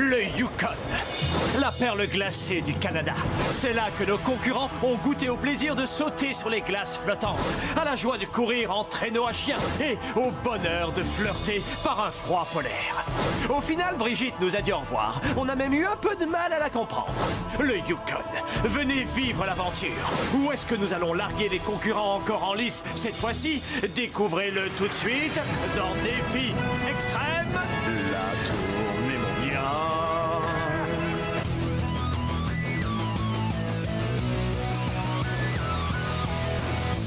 Le Yukon, la perle glacée du Canada. C'est là que nos concurrents ont goûté au plaisir de sauter sur les glaces flottantes, à la joie de courir en traîneau à chien et au bonheur de flirter par un froid polaire. Au final, Brigitte nous a dit au revoir. On a même eu un peu de mal à la comprendre. Le Yukon, venez vivre l'aventure. Où est-ce que nous allons larguer les concurrents encore en lice cette fois-ci? Découvrez-le tout de suite dans Défi Extrême, la tournée mondiale.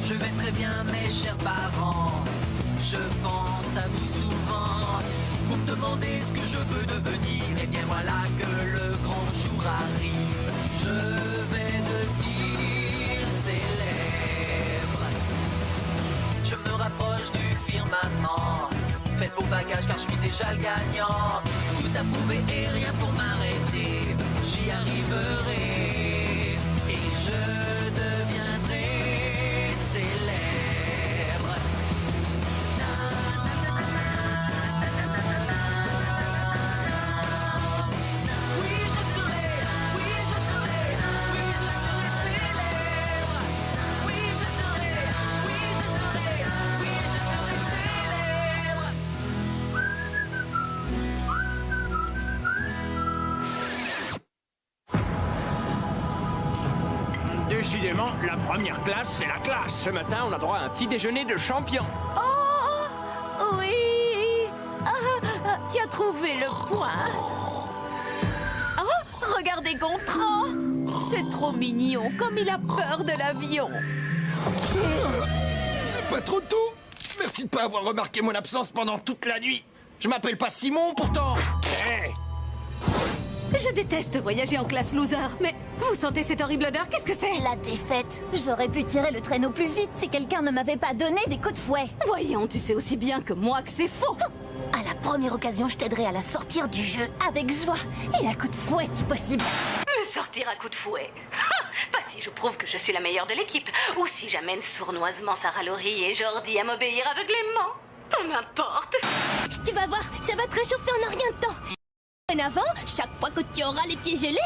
Je vais très bien, mes chers parents. Je pense à vous souvent. Vous me demandez ce que je veux devenir. Et bien voilà que le grand jour arrive. Je vais devenir célèbre. Je me rapproche du firmament. Faites vos bagages car je suis déjà le gagnant. Tout à prouver et rien pour m'arrêter. J'y arriverai. Et je deviendrai célèbre. Oui, je serai, oui, je serai, oui, je serai célèbre. Oui, je serai, oui, je serai, oui, je serai célèbre. Décidément, la première classe, c'est la classe. Ce matin, on a droit à un petit déjeuner de champion. Oh, oui. Tu as trouvé le point. Oh, regardez Gontran. C'est trop mignon, comme il a peur de l'avion. C'est pas trop tôt. Merci de pas avoir remarqué mon absence pendant toute la nuit. Je m'appelle pas Simon, pourtant. Hey. Je déteste voyager en classe loser, mais vous sentez cette horrible odeur? Qu'est-ce que c'est? La défaite. J'aurais pu tirer le traîneau plus vite si quelqu'un ne m'avait pas donné des coups de fouet. Voyons, tu sais aussi bien que moi que c'est faux. À la première occasion, je t'aiderai à la sortir du jeu. Avec joie. Et à coups de fouet si possible. Me sortir à coup de fouet. Pas si je prouve que je suis la meilleure de l'équipe, ou si j'amène sournoisement Sarah Laurie et Jordi à m'obéir aveuglément. Peu m'importe. Tu vas voir, ça va te réchauffer en un rien de temps. Dorénavant, chaque fois que tu auras les pieds gelés,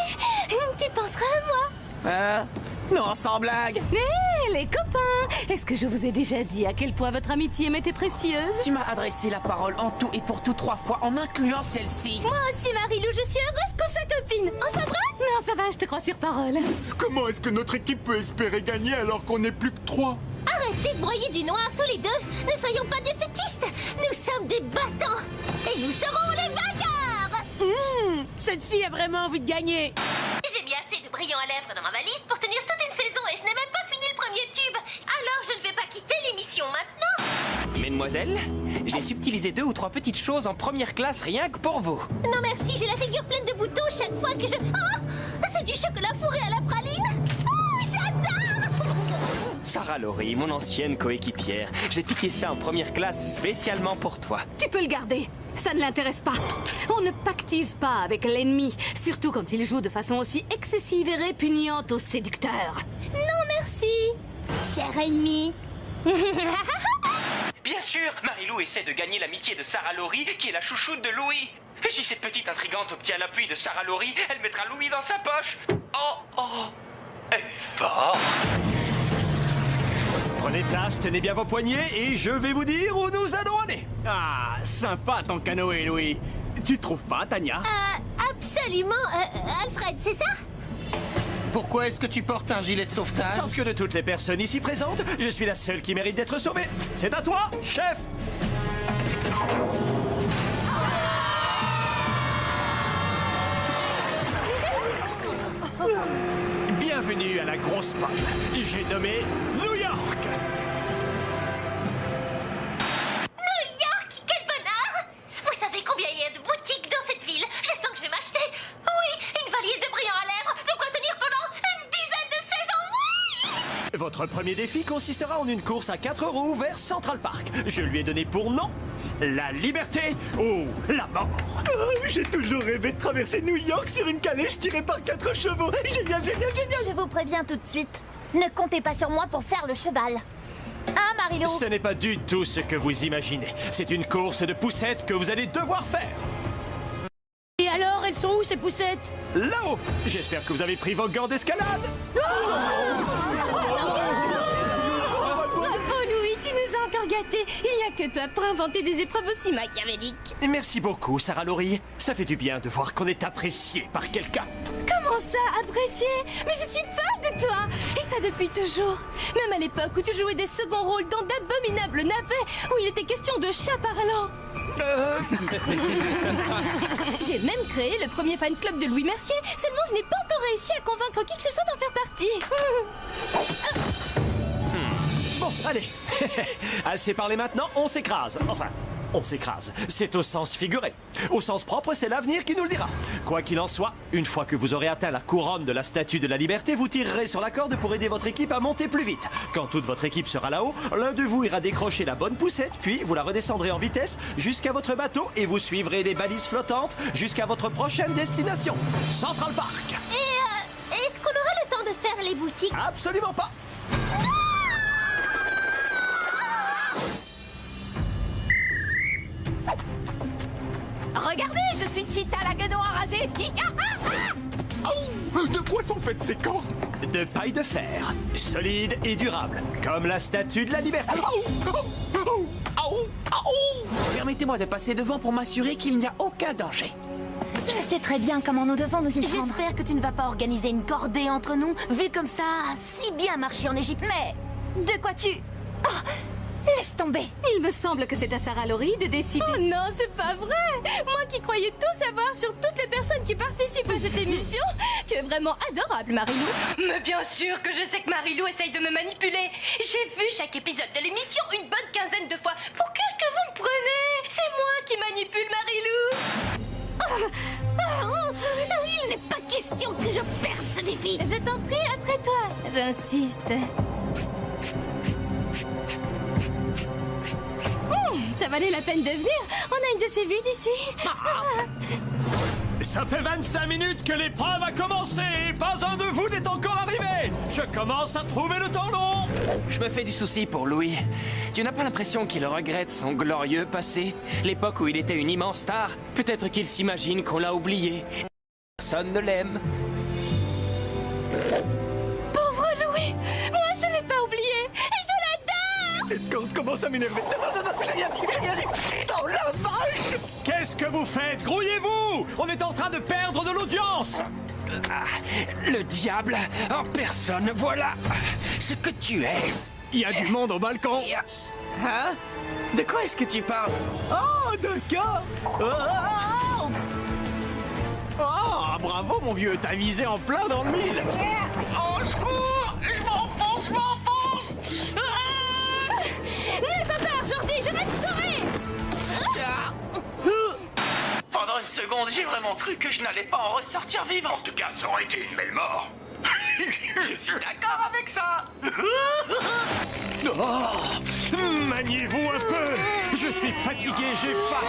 tu penseras à moi. Non, sans blague. Hé, les copains! Est-ce que je vous ai déjà dit à quel point votre amitié m'était précieuse? Tu m'as adressé la parole en tout et pour tout 3 fois, en incluant celle-ci. Moi aussi, Marilou, je suis heureuse qu'on soit copines. On s'embrasse? Non, ça va, je te crois sur parole. Comment est-ce que notre équipe peut espérer gagner alors qu'on n'est plus que 3? Arrêtez de broyer du noir tous les deux. Ne soyons pas défaitistes. Nous sommes des battants. Et nous serons les vainqueurs. Cette fille a vraiment envie de gagner. J'ai mis assez de brillants à lèvres dans ma valise pour tenir toute une saison et je n'ai même pas fini le premier tube. Alors je ne vais pas quitter l'émission maintenant. Mesdemoiselles, j'ai subtilisé 2 ou 3 petites choses en première classe rien que pour vous. Non merci, j'ai la figure pleine de boutons chaque fois que je... Oh, c'est du chocolat fourré à la praline. Oh, j'adore. Sarah Laurie, mon ancienne coéquipière, j'ai piqué ça en première classe spécialement pour toi. Tu peux le garder. Ça ne l'intéresse pas. On ne pactise pas avec l'ennemi, surtout quand il joue de façon aussi excessive et répugnante aux séducteurs. Non merci, cher ennemi. Bien sûr, Marilou essaie de gagner l'amitié de Sarah Laurie, qui est la chouchoute de Louis. Et si cette petite intrigante obtient l'appui de Sarah Laurie, elle mettra Louis dans sa poche. Oh, elle est forte. Prenez place, tenez bien vos poignets et je vais vous dire où nous allons aller. Ah, sympa ton canoë, Louis. Tu trouves pas, Tania? Absolument, Alfred, c'est ça? Pourquoi est-ce que tu portes un gilet de sauvetage? Parce que de toutes les personnes ici présentes, je suis la seule qui mérite d'être sauvée. C'est à toi, chef. Bienvenue à la grosse pomme. J'ai nommé New York. New York, quel bonheur! Vous savez combien il y a de boutiques dans cette ville? Je sens que je vais m'acheter, oui, une valise de brillants à lèvres, de quoi tenir pendant une dizaine de saisons, oui! Votre premier défi consistera en une course à 4 roues vers Central Park. Je lui ai donné pour nom la liberté ou la mort. J'ai toujours rêvé de traverser New York sur une calèche tirée par 4 chevaux. Génial, génial, génial. Je vous préviens tout de suite, ne comptez pas sur moi pour faire le cheval. Hein, Marilou? Ce n'est pas du tout ce que vous imaginez. C'est une course de poussettes que vous allez devoir faire. Et alors, elle sont où ces poussettes? Là-haut. J'espère que vous avez pris vos gants d'escalade. Bravo Louis, tu nous as encore gâtés. Il n'y a que toi pour inventer des épreuves aussi machiavéliques. Merci beaucoup, Sarah Laurie. Ça fait du bien de voir qu'on est apprécié par quelqu'un. Comment ça, apprécié? Mais je suis fan de toi. Et ça depuis toujours. Même à l'époque où tu jouais des seconds rôles dans d'abominables navets où il était question de chats parlants. J'ai même créé le premier fan club de Louis Mercier. Seulement, je n'ai pas encore réussi à convaincre qui que ce soit d'en faire partie. Bon, allez. Assez parlé maintenant, on s'écrase. Enfin, on s'écrase. C'est au sens figuré. Au sens propre, c'est l'avenir qui nous le dira. Quoi qu'il en soit, une fois que vous aurez atteint la couronne de la Statue de la Liberté, vous tirerez sur la corde pour aider votre équipe à monter plus vite. Quand toute votre équipe sera là-haut, l'un de vous ira décrocher la bonne poussette, puis vous la redescendrez en vitesse jusqu'à votre bateau et vous suivrez les balises flottantes jusqu'à votre prochaine destination, Central Park. Et est-ce qu'on aura le temps de faire les boutiques? Absolument pas. Regardez, je suis Cheetah, la gueule enragée. De quoi sont faites ces cordes? De paille de fer, solide et durable, comme la Statue de la Liberté. Permettez-moi de passer devant pour m'assurer qu'il n'y a aucun danger. Je sais très bien comment nous devons nous y prendre. J'espère que tu ne vas pas organiser une cordée entre nous, vu comme ça a si bien marché en Égypte. Mais de quoi tu... Oh, laisse tomber. Il me semble que c'est à Sarah Laurie de décider. Oh non, c'est pas vrai. Moi qui croyais tout savoir sur toutes les personnes qui participent à cette émission. Tu es vraiment adorable, Marilou. Mais bien sûr que je sais que Marilou essaye de me manipuler. J'ai vu chaque épisode de l'émission une bonne quinzaine de fois. Pour qu'est-ce que vous me prenez? C'est moi qui manipule Marilou. Il n'est pas question que je perde ce défi. Je t'en prie, après toi. J'insiste. Ça valait la peine de venir. On a une de ces vues d'ici. Ça fait 25 minutes que l'épreuve a commencé et pas un de vous n'est encore arrivé. Je commence à trouver le temps long. Je me fais du souci pour Louis. Tu n'as pas l'impression qu'il regrette son glorieux passé? L'époque où il était une immense star? Peut-être qu'il s'imagine qu'on l'a oublié. Personne ne l'aime. Pauvre Louis. Moi, je l'ai pas oublié. Et je l'adore. Cette corde commence à m'énerver. Non, j'ai rien dit. Oh la vache! Qu'est-ce que vous faites? Grouillez-vous! On est en train de perdre de l'audience! Le diable en personne, voilà ce que tu es. Il y a du monde au balcon! Hein? De quoi est-ce que tu parles? Oh, d'accord! Oh, bravo, mon vieux, t'as visé en plein dans le mille! Au secours! Je m'enfonce! N'aie pas peur, Jordi, je ne te saurai. Pendant une seconde, j'ai vraiment cru que je n'allais pas en ressortir vivant. En tout cas, ça aurait été une belle mort. Je suis d'accord avec ça. Oh, maniez-vous un peu! Je suis fatigué, j'ai faim!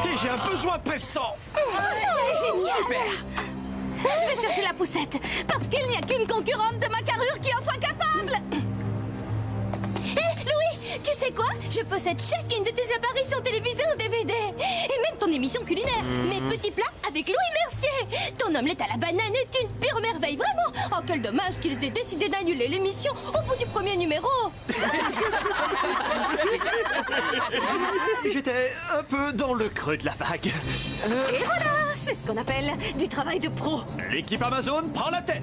Et j'ai un besoin pressant! Super. Je vais chercher la poussette, parce qu'il n'y a qu'une concurrente de ma carrure qui en soit capable. Louis, tu sais quoi? Je possède chacune de tes apparitions télévisées en DVD. Et même ton émission culinaire. Mes petits plats avec Louis Mercier. Ton omelette à la banane est une pure merveille, vraiment. Oh, quel dommage qu'ils aient décidé d'annuler l'émission au bout du premier numéro. J'étais un peu dans le creux de la vague. Et voilà, c'est ce qu'on appelle du travail de pro. L'équipe Amazon prend la tête.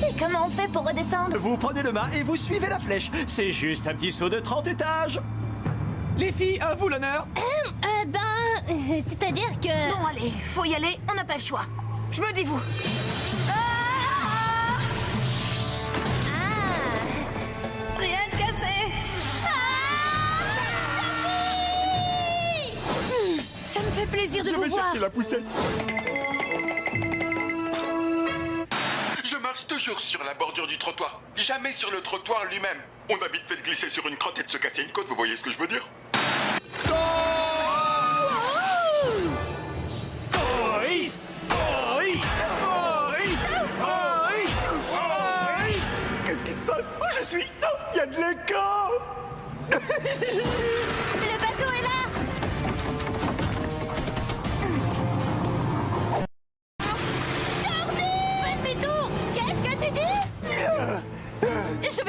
Et comment on fait pour redescendre? Vous prenez le mât et vous suivez la flèche. C'est juste un petit saut de 30 étages. Les filles, à vous l'honneur. C'est-à-dire que... Bon, allez, faut y aller, on n'a pas le choix. Je me dis vous. Rien de cassé. Ça me fait plaisir de Je vous vais voir. chercher la poussette. Je marche toujours sur la bordure du trottoir, jamais sur le trottoir lui-même. On a vite fait de glisser sur une crotte et de se casser une côte, vous voyez ce que je veux dire? Qu'est-ce qui se passe? Où je suis? Non, il y a de l'écho. Le bateau est là.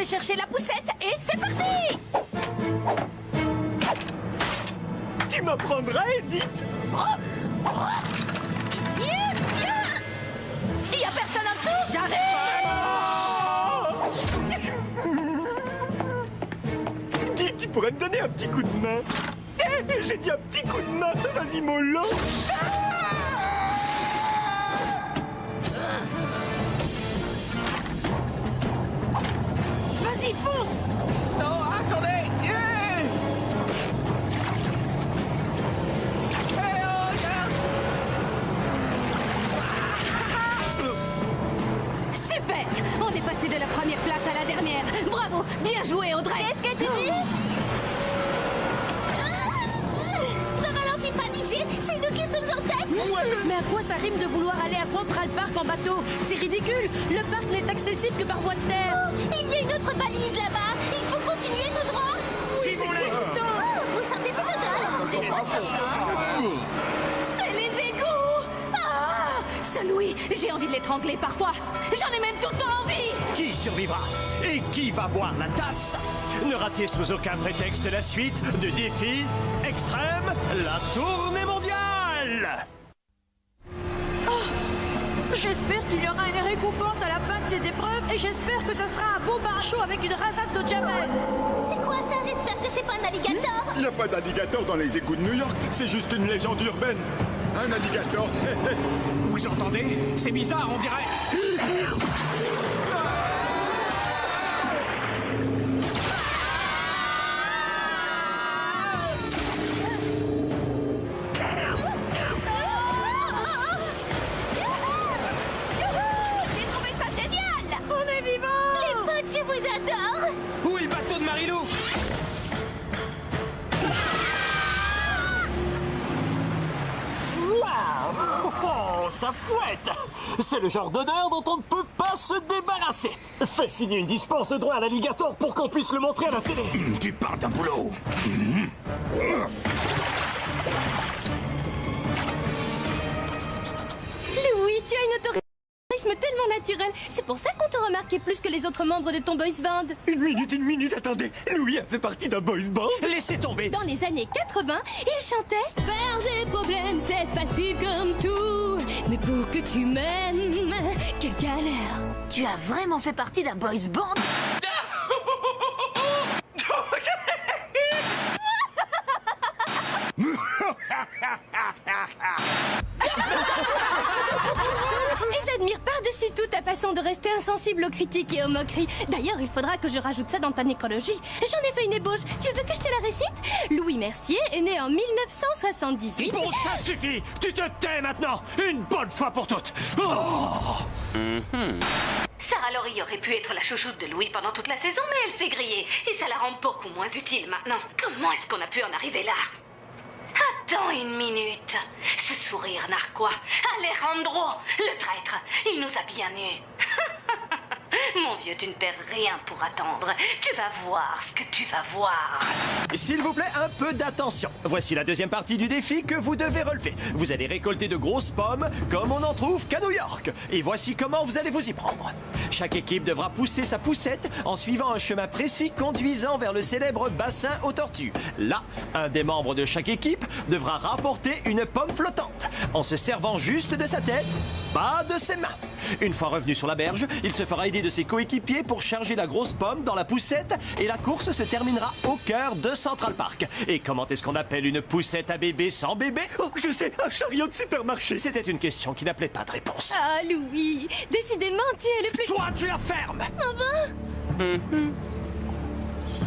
chercher la poussette et c'est parti. Tu m'apprendras, Edith. Il y a personne en dessous. J'arrive. Dis, tu pourrais me donner un petit coup de main. J'ai dit un petit coup de main. Vas-y, mollo. Vas-y, fonce. Non, attendez. Super! On est passé de la première place à la dernière. Bravo! Bien joué, Audrey! Qu'est-ce que tu dis? Ne ralentis pas, DJ. C'est nous qui sommes en tête. Mais à quoi ça rime de vouloir aller à Central Park en bateau? C'est ridicule. Le parc n'est accessible que par voie de terre. Oh, il y a une autre balise là-bas. Il faut continuer tout droit. Si vous voulez. Oh, vous sentez cette odeur? C'est les égouts! Ah! Ce Louis, j'ai envie de l'étrangler parfois. J'en ai même tout le temps envie! Qui survivra? Et qui va boire la tasse? Ne ratez sous aucun prétexte la suite de Défi Extrême, la tournée mondiale! J'espère qu'il y aura une récompense à la fin de cette épreuve et j'espère que ça sera un beau bain chaud avec une rasade de Jamel. C'est quoi ça? J'espère que c'est pas un alligator. Il n'y a pas d'alligator dans les égouts de New York, c'est juste une légende urbaine. Un alligator. Vous entendez? C'est bizarre, on dirait. J'ai trouvé ça génial. On est vivants! Les potes, je vous adore. Où est le bateau de Marilou? Waouh! Oh, ça fouette! C'est le genre d'odeur dont on ne peut pas se débarrasser. Fais signer une dispense de droit à l'alligator pour qu'on puisse le montrer à la télé. Tu parles d'un boulot. Louis, tu as une autorisme tellement naturel. C'est pour ça qu'on te remarquait plus que les autres membres de ton boys band. Une minute, attendez. Louis a fait partie d'un boys band. Laissez tomber. Dans les années 80, il chantait faire des problèmes, c'est facile comme tout. Mais pour que tu m'aimes, quelle galère. Tu as vraiment fait partie d'un boys band? Et j'admire par-dessus tout ta façon de rester insensible aux critiques et aux moqueries. D'ailleurs, il faudra que je rajoute ça dans ta nécrologie. J'en ai fait une ébauche. Tu veux que je te la récite? Louis Mercier est né en 1978. Bon, ça suffit. Tu te tais maintenant. Une bonne fois pour toutes. Oh. Sarah Laurie aurait pu être la chouchoute de Louis pendant toute la saison, mais elle s'est grillée. Et ça la rend beaucoup moins utile maintenant. Comment est-ce qu'on a pu en arriver là? Attends une minute. Ce sourire narquois. Alejandro, le traître, il nous a bien nus. Mon vieux, tu ne perds rien pour attendre. Tu vas voir ce que tu vas voir. S'il vous plaît, un peu d'attention. Voici la deuxième partie du défi que vous devez relever. Vous allez récolter de grosses pommes comme on n'en trouve qu'à New York. Et voici comment vous allez vous y prendre. Chaque équipe devra pousser sa poussette en suivant un chemin précis conduisant vers le célèbre bassin aux tortues. Là, un des membres de chaque équipe devra rapporter une pomme flottante en se servant juste de sa tête, pas de ses mains. Une fois revenu sur la berge, il se fera aider de ses coéquipiers pour charger la grosse pomme dans la poussette et la course se terminera au cœur de Central Park. Et comment est-ce qu'on appelle une poussette à bébé sans bébé? Oh, je sais, un chariot de supermarché. C'était une question qui n'appelait pas de réponse. Ah, Louis, décidément, tu es le plus... Toi, tu la fermes! Ah bon?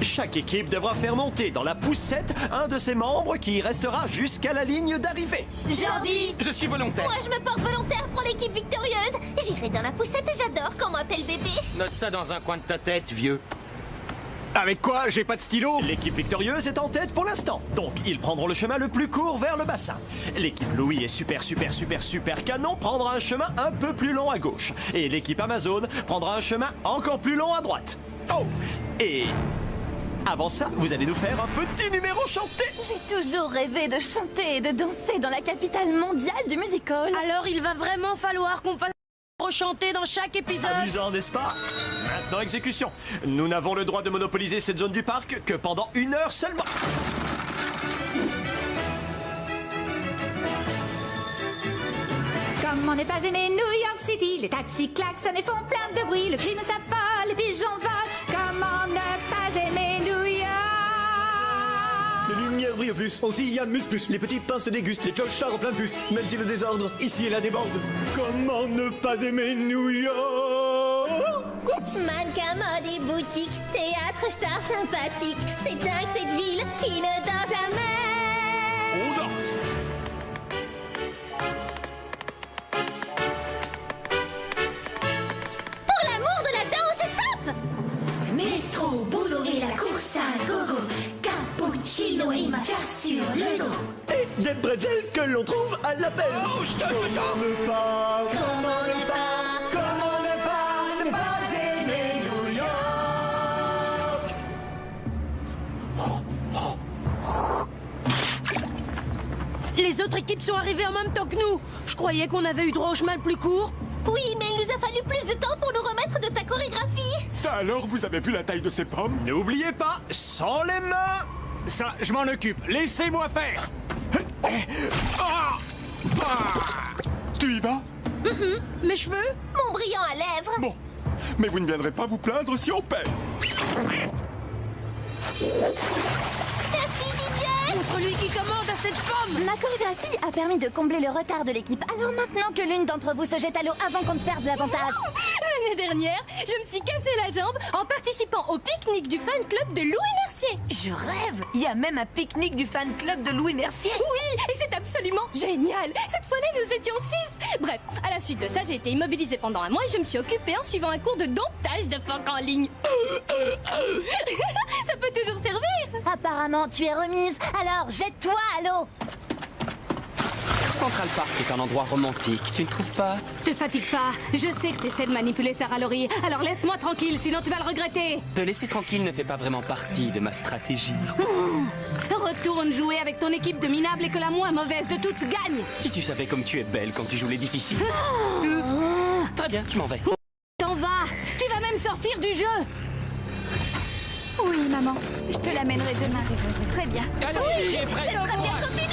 Chaque équipe devra faire monter dans la poussette un de ses membres qui y restera jusqu'à la ligne d'arrivée. Jordi! Je suis volontaire. Moi, je me porte volontaire pour l'équipe victorieuse. J'irai dans la poussette et j'adore qu'on m'appelle bébé. Note ça dans un coin de ta tête, vieux. Avec quoi? J'ai pas de stylo. L'équipe victorieuse est en tête pour l'instant. Donc, ils prendront le chemin le plus court vers le bassin. L'équipe Louis est super canon prendra un chemin un peu plus long à gauche. Et l'équipe Amazon prendra un chemin encore plus long à droite. Oh! Et... avant ça, vous allez nous faire un petit numéro chanté. J'ai toujours rêvé de chanter et de danser dans la capitale mondiale du musical. Alors il va vraiment falloir qu'on fasse rechanter dans chaque épisode. Amusant, n'est-ce pas? Maintenant, exécution. Nous n'avons le droit de monopoliser cette zone du parc que pendant 1 heure seulement. Comme on n'est pas aimé New York City, les taxis klaxonnent et font plein de bruit, le crime s'affole, les pigeons volent. Comment ne pas aimer New York? Les lumières brillent plus, aussi il y a mus-plus, les petits pains se dégustent, les clochards en plein puce, même si le désordre ici et là déborde. Comment ne pas aimer New York? Mannequin, mode et boutique, théâtre, star sympathique. C'est dingue cette ville qui ne dort jamais. On danse. Pour l'amour de la danse, stop! Métro, boulot et la course à gogo, cappuccino et mafia sur le dos. Et des bretzels que l'on trouve à l'appel. Oh, je te Comment ne pas, Comment ne pas? comment ne pas aimer New York? Les autres équipes sont arrivées en même temps que nous. Je croyais qu'on avait eu droit au chemin le plus court. Oui, mais il nous a fallu plus de temps pour nous remettre de ta chorégraphie. Ça alors, vous avez vu la taille de ces pommes? N'oubliez pas, sans les mains. Ça, je m'en occupe. Laissez-moi faire. Tu y vas? Mes cheveux? Mon brillant à lèvres. Bon. Mais vous ne viendrez pas vous plaindre si on perd. Merci, Didier. Montre-lui qui commande à cette pomme. Ma chorégraphie a permis de combler le retard de l'équipe. Alors maintenant que l'une d'entre vous se jette à l'eau avant qu'on ne perde l'avantage. L'année dernière, je me suis cassé la jambe en participant au pique-nique du fan club de Louis Mercier. Je rêve. Il y a même un pique-nique du fan club de Louis Mercier. Oui, et c'est absolument génial. Cette fois-là, nous étions 6. Bref, à la suite de ça, j'ai été immobilisée pendant un mois et je me suis occupée en suivant un cours de domptage de phoques en ligne. Ça peut toujours servir. Apparemment, tu es remise. Alors, jette-toi à l'eau. Central Park est un endroit romantique, tu ne trouves pas? Te fatigue pas. Je sais que t'essaies de manipuler Sarah Laurie. Alors laisse-moi tranquille, sinon tu vas le regretter. Te laisser tranquille ne fait pas vraiment partie de ma stratégie. Retourne jouer avec ton équipe de minables et que la moins mauvaise de toutes gagne. Si tu savais comme tu es belle quand tu joues les difficiles. Très bien, je m'en vais. T'en vas. Tu vas même sortir du jeu. Oui, maman, je te l'amènerai demain. Très bien. Allez, il est prêt. Très bien, continue.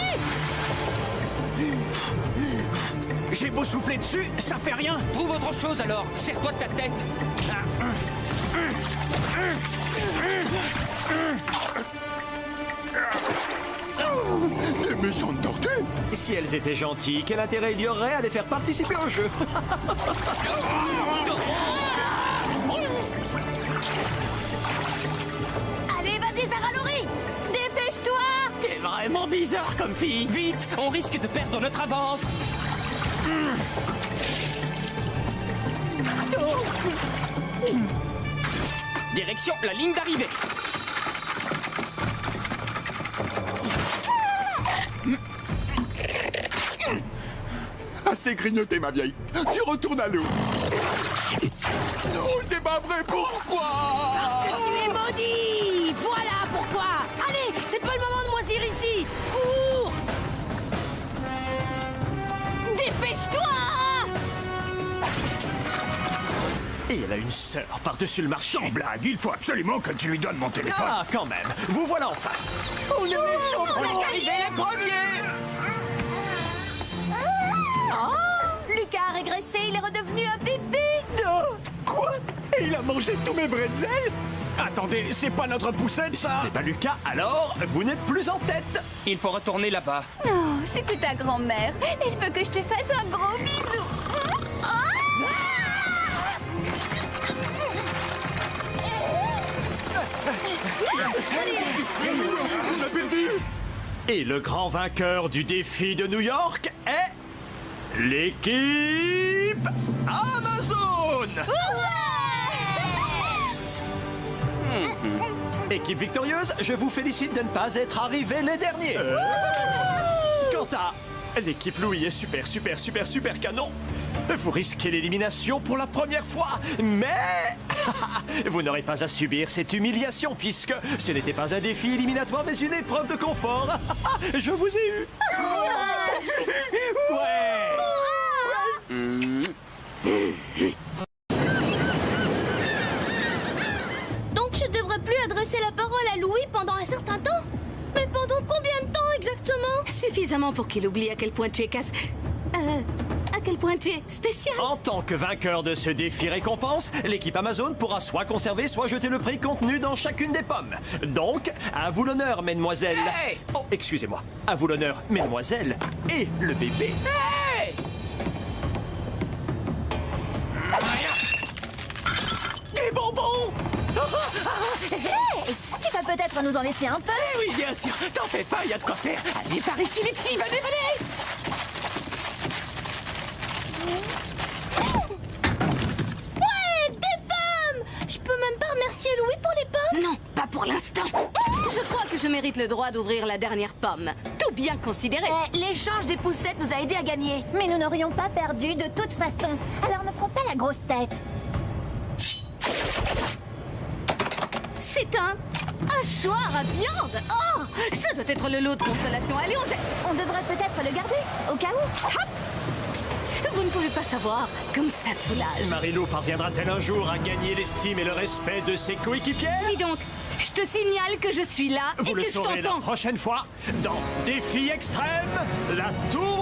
J'ai beau souffler dessus, ça fait rien. Trouve autre chose alors. Serre-toi de ta tête. Des méchantes tortues. Si elles étaient gentilles, quel intérêt il y aurait à les faire participer au jeu? Allez, vas-y, Sarah Laurie. Dépêche-toi. T'es vraiment bizarre comme fille. Vite, on risque de perdre notre avance. Direction la ligne d'arrivée. Assez grignoté, ma vieille. Tu retournes à l'eau. Non, c'est pas vrai. Pourquoi? Tu es maudit. Voilà pourquoi. Allez, c'est pas le moment de moisir ici. Cours. Dépêche-toi. Et elle a une sœur par-dessus le marché. Sans blague, il faut absolument que tu lui donnes mon téléphone. Ah, quand même. Vous voilà enfin. On est les champions arrivés les premiers. Lucas a régressé, il est redevenu un bébé. Oh, quoi? Et il a mangé tous mes bretzels? Attendez, c'est pas notre poussette, ça? Si ce n'est pas Lucas, alors vous n'êtes plus en tête. Il faut retourner là-bas. Non, c'est que ta grand-mère. Elle veut que je te fasse un gros bisou. On a perdu. Et le grand vainqueur du défi de New York est... l'équipe Amazon. Équipe victorieuse, je vous félicite de ne pas être arrivés les derniers. Quant à l'équipe Louis est super canon. Vous risquez l'élimination pour la première fois, mais vous n'aurez pas à subir cette humiliation puisque ce n'était pas un défi éliminatoire mais une épreuve de confort. Je vous ai eu. Ouais. à Louis pendant un certain temps? Mais pendant combien de temps exactement? Suffisamment pour qu'il oublie à quel point tu es à quel point tu es spécial. En tant que vainqueur de ce défi récompense, l'équipe Amazon pourra soit conserver, soit jeter le prix contenu dans chacune des pommes. Donc, à vous l'honneur, mesdemoiselles. Hey! Oh, excusez-moi. À vous l'honneur, mesdemoiselles. Et le bébé. Hey! Des bonbons! Hey! Tu vas peut-être nous en laisser un peu? Oui, bien sûr. T'en fais pas, il y a de quoi faire. Allez, par ici, les petits, venez, venez! Ouais, des pommes! Je peux même pas remercier Louis pour les pommes? Non, pas pour l'instant. Je crois que je mérite le droit d'ouvrir la dernière pomme. Tout bien considéré. L'échange des poussettes nous a aidés à gagner. Mais nous n'aurions pas perdu de toute façon. Alors ne prends pas la grosse tête. C'est un hachoir à viande. Oh, ça doit être le lot de consolation. Allez, on jette. On devrait peut-être le garder, au cas où. Hop. Vous ne pouvez pas savoir comme ça soulage. Marilou parviendra-t-elle un jour à gagner l'estime et le respect de ses coéquipières? Dis donc, je te signale que je suis là Vous et le que je saurez la t'entends. prochaine fois dans Défi Extrême, la tour